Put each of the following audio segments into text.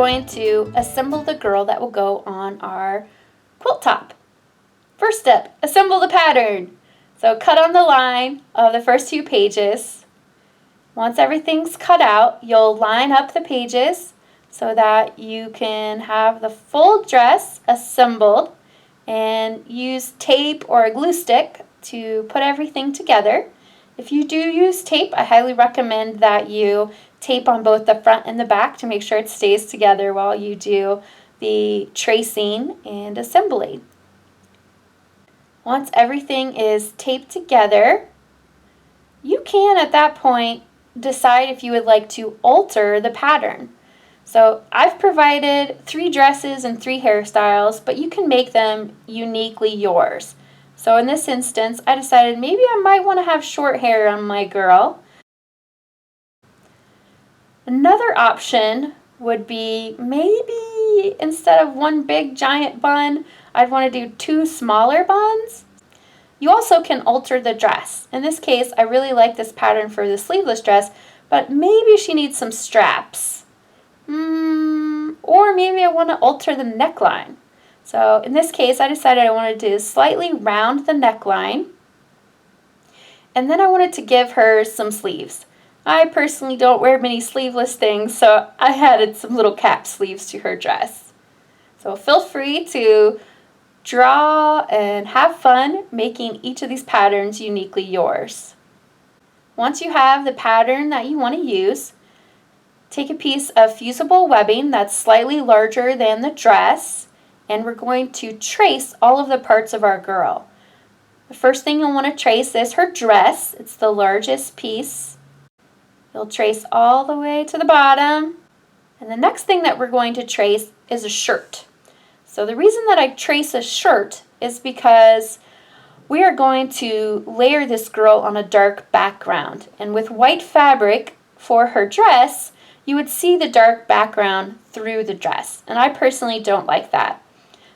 going to assemble the girl that will go on our quilt top. First step, assemble the pattern. So cut on the line of the first 2 pages. Once everything's cut out, you'll line up the pages so that you can have the full dress assembled, and use tape or a glue stick to put everything together. If you do use tape, I highly recommend that you tape on both the front and the back to make sure it stays together while you do the tracing and assembly. Once everything is taped together, you can at that point decide if you would like to alter the pattern. So I've provided 3 dresses and 3 hairstyles, but you can make them uniquely yours. So in this instance, I decided maybe I might want to have short hair on my girl. Another option would be maybe instead of 1 big giant bun, I'd want to do 2 smaller buns. You also can alter the dress. In this case, I really like this pattern for the sleeveless dress, but maybe she needs some straps. Or maybe I want to alter the neckline. So in this case, I decided I wanted to slightly round the neckline, and then I wanted to give her some sleeves. I personally don't wear many sleeveless things, so I added some little cap sleeves to her dress. So feel free to draw and have fun making each of these patterns uniquely yours. Once you have the pattern that you want to use, take a piece of FUSIBLE webbing that's slightly larger than the dress, and we're going to trace all of the parts of our girl. The first thing you'll want to trace is her dress. It's the largest piece. You'll trace all the way to the bottom. And the next thing that we're going to trace is a shirt. So the reason that I trace a shirt is because we are going to layer this girl on a dark background. And with white fabric for her dress, you would see the dark background through the dress. And I personally don't like that.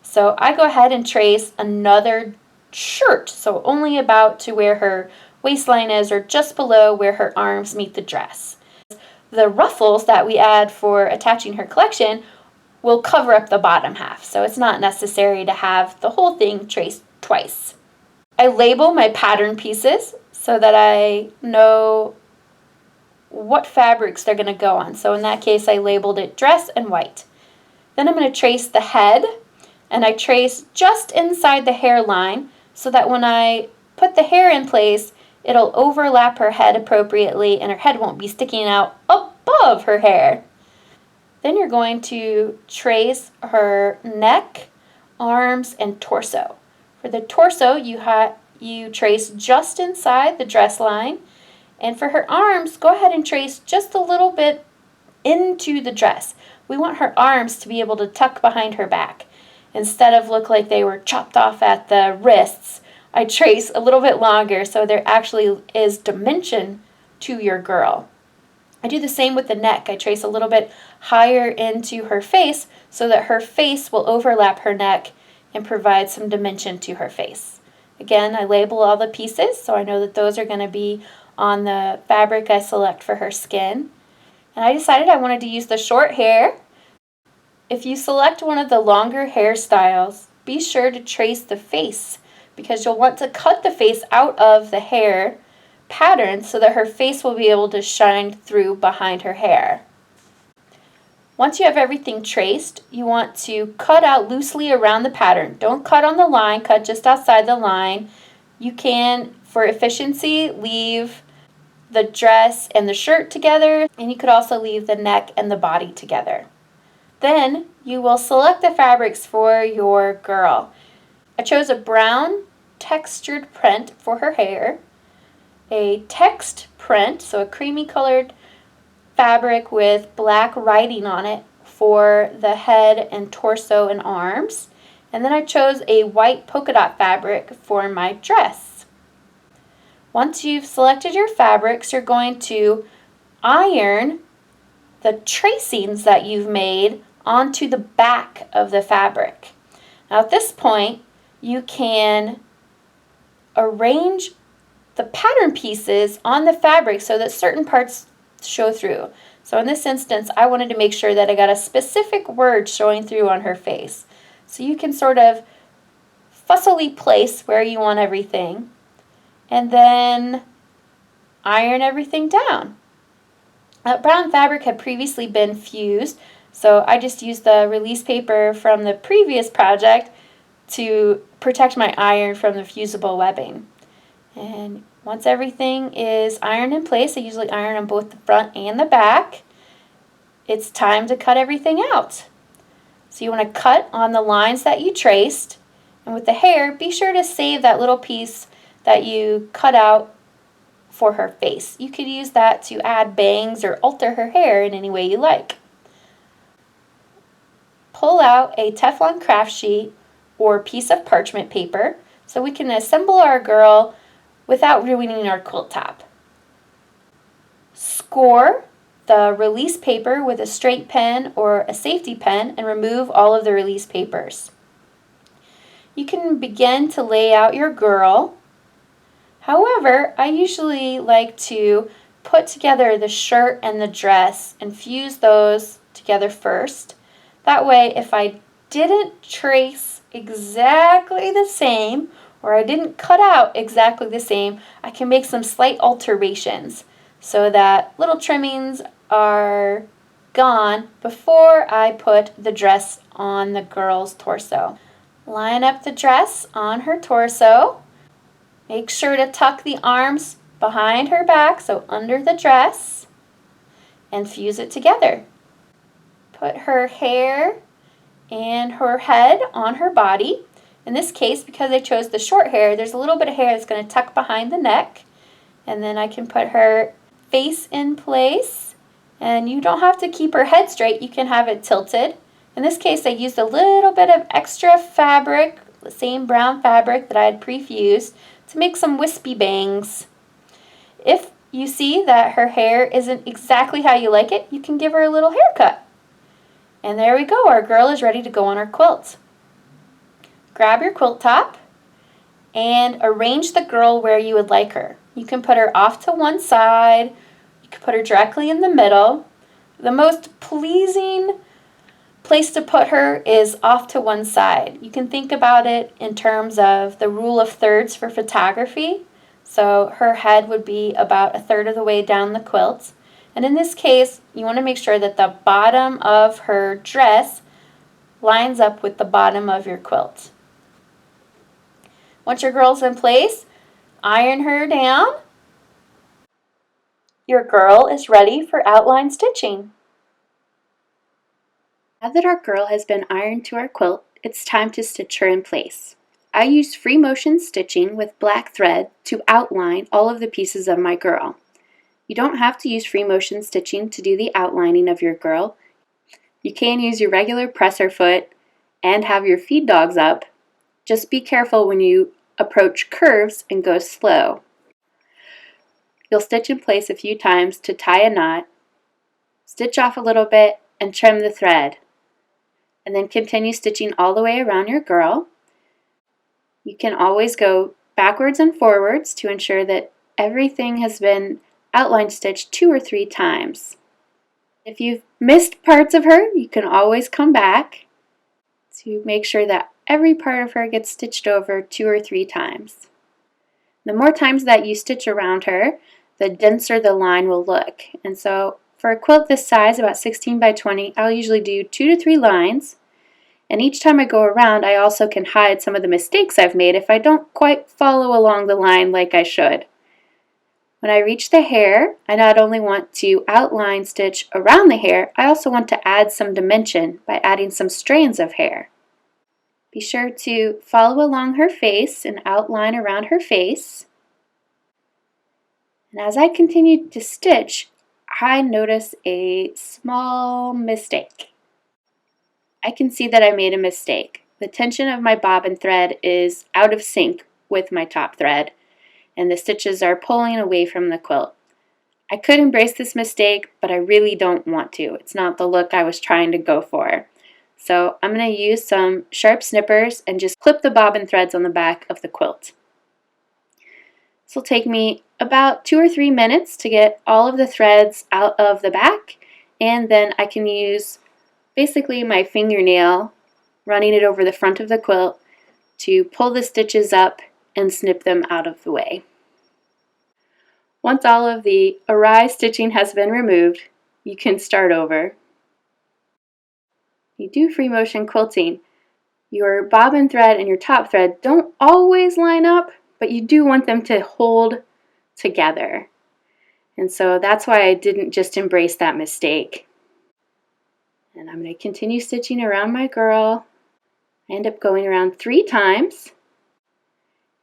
So I go ahead and trace another shirt. So only about to where her waistline is, or just below where her arms meet the dress. The ruffles that we add for attaching her collection will cover up the bottom half. So it's not necessary to have the whole thing traced twice. I label my pattern pieces so that I know what fabrics they're going to go on. So in that case, I labeled it dress and white. Then I'm going to trace the head, and I trace just inside the hairline so that when I put the hair in place, it'll overlap her head appropriately and her head won't be sticking out above her hair. Then you're going to trace her neck, arms, and torso. For the torso, you trace just inside the dress line. And for her arms, go ahead and trace just a little bit into the dress. We want her arms to be able to tuck behind her back. Instead of look like they were chopped off at the wrists, I trace a little bit longer so there actually is dimension to your girl. I do the same with the neck. I trace a little bit higher into her face so that her face will overlap her neck and provide some dimension to her face. Again, I label all the pieces so I know that those are going to be on the fabric I select for her skin. And I decided I wanted to use the short hair. If you select one of the longer hairstyles, be sure to trace the face because you'll want to cut the face out of the hair pattern so that her face will be able to shine through behind her hair. Once you have everything traced, you want to cut out loosely around the pattern. Don't cut on the line, cut just outside the line. You can, for efficiency, leave the dress and the shirt together, and you could also leave the neck and the body together. Then you will select the fabrics for your girl. I chose a brown textured print for her hair, a text print, so a creamy colored fabric with black writing on it for the head and torso and arms, and then I chose a white polka dot fabric for my dress. Once you've selected your fabrics, you're going to iron the tracings that you've made onto the back of the fabric. Now at this point, you can arrange the pattern pieces on the fabric so that certain parts show through. So in this instance, I wanted to make sure that I got a specific word showing through on her face. So you can sort of fussily place where you want everything and then iron everything down. Brown fabric had previously been fused, so I just used the release paper from the previous project to protect my iron from the fusible webbing. And once everything is ironed in place, I usually iron on both the front and the back, it's time to cut everything out. So you want to cut on the lines that you traced, and with the hair, be sure to save that little piece that you cut out for her face. You could use that to add bangs or alter her hair in any way you like. Pull out a Teflon craft sheet or piece of parchment paper so we can assemble our girl without ruining our quilt top. Score the release paper with a straight pen or a safety pen and remove all of the release papers. You can begin to lay out your girl. However, I usually like to put together the shirt and the dress and fuse those together first. That way, if I didn't trace exactly the same or I didn't cut out exactly the same, I can make some slight alterations so that little trimmings are gone before I put the dress on the girl's torso. Line up the dress on her torso. Make sure to tuck the arms behind her back, so under the dress, and fuse it together. Put her hair and her head on her body. In this case, because I chose the short hair, there's a little bit of hair that's going to tuck behind the neck. And then I can put her face in place. And you don't have to keep her head straight, you can have it tilted. In this case, I used a little bit of extra fabric, the same brown fabric that I had pre-fused, to make some wispy bangs. If you see that her hair isn't exactly how you like it, you can give her a little haircut. And there we go, our girl is ready to go on our quilt. Grab your quilt top and arrange the girl where you would like her. You can put her off to one side, you can put her directly in the middle. The most pleasing place to put her is off to one side. You can think about it in terms of the rule of thirds for photography. So her head would be about a third of the way down the quilt. And in this case, you want to make sure that the bottom of her dress lines up with the bottom of your quilt. Once your girl's in place, iron her down. Your girl is ready for outline stitching. Now that our girl has been ironed to our quilt, it's time to stitch her in place. I use free motion stitching with black thread to outline all of the pieces of my girl. You don't have to use free motion stitching to do the outlining of your girl. You can use your regular presser foot and have your feed dogs up. Just be careful when you approach curves and go slow. You'll stitch in place a few times to tie a knot, stitch off a little bit, and trim the thread. And then continue stitching all the way around your girl. You can always go backwards and forwards to ensure that everything has been outline stitched 2 or 3 times. If you've missed parts of her, you can always come back to make sure that every part of her gets stitched over 2 or 3 times. The more times that you stitch around her, the denser the line will look. And so for a quilt this size, about 16 by 20, I'll usually do 2 to 3 lines. And each time I go around, I also can hide some of the mistakes I've made if I don't quite follow along the line like I should. When I reach the hair, I not only want to outline stitch around the hair, I also want to add some dimension by adding some strands of hair. Be sure to follow along her face and outline around her face. And as I continue to stitch, I notice a small mistake. I can see that I made a mistake. The tension of my bobbin thread is out of sync with my top thread, and the stitches are pulling away from the quilt. I could embrace this mistake, but I really don't want to. It's not the look I was trying to go for. So I'm going to use some sharp snippers and just clip the bobbin threads on the back of the quilt. This will take me about 2 or 3 minutes to get all of the threads out of the back And then I can use basically my fingernail, running it over the front of the quilt, to pull the stitches up and snip them out of the way. Once all of the awry stitching has been removed, you can start over. You do free motion quilting. Your bobbin thread and your top thread don't always line up, but you do want them to hold together. And so that's why I didn't just embrace that mistake. And I'm going to continue stitching around my girl. I end up going around 3 times.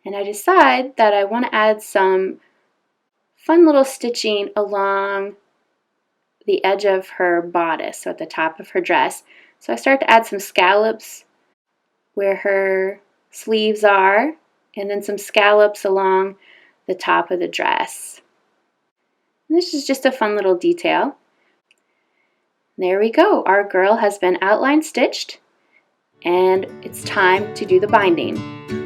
And I decide that I want to add some fun little stitching along the edge of her bodice, so at the top of her dress. So I start to add some scallops where her sleeves are, and then some scallops along the top of the dress. And this is just a fun little detail. There we go. Our girl has been outline stitched, and it's time to do the binding.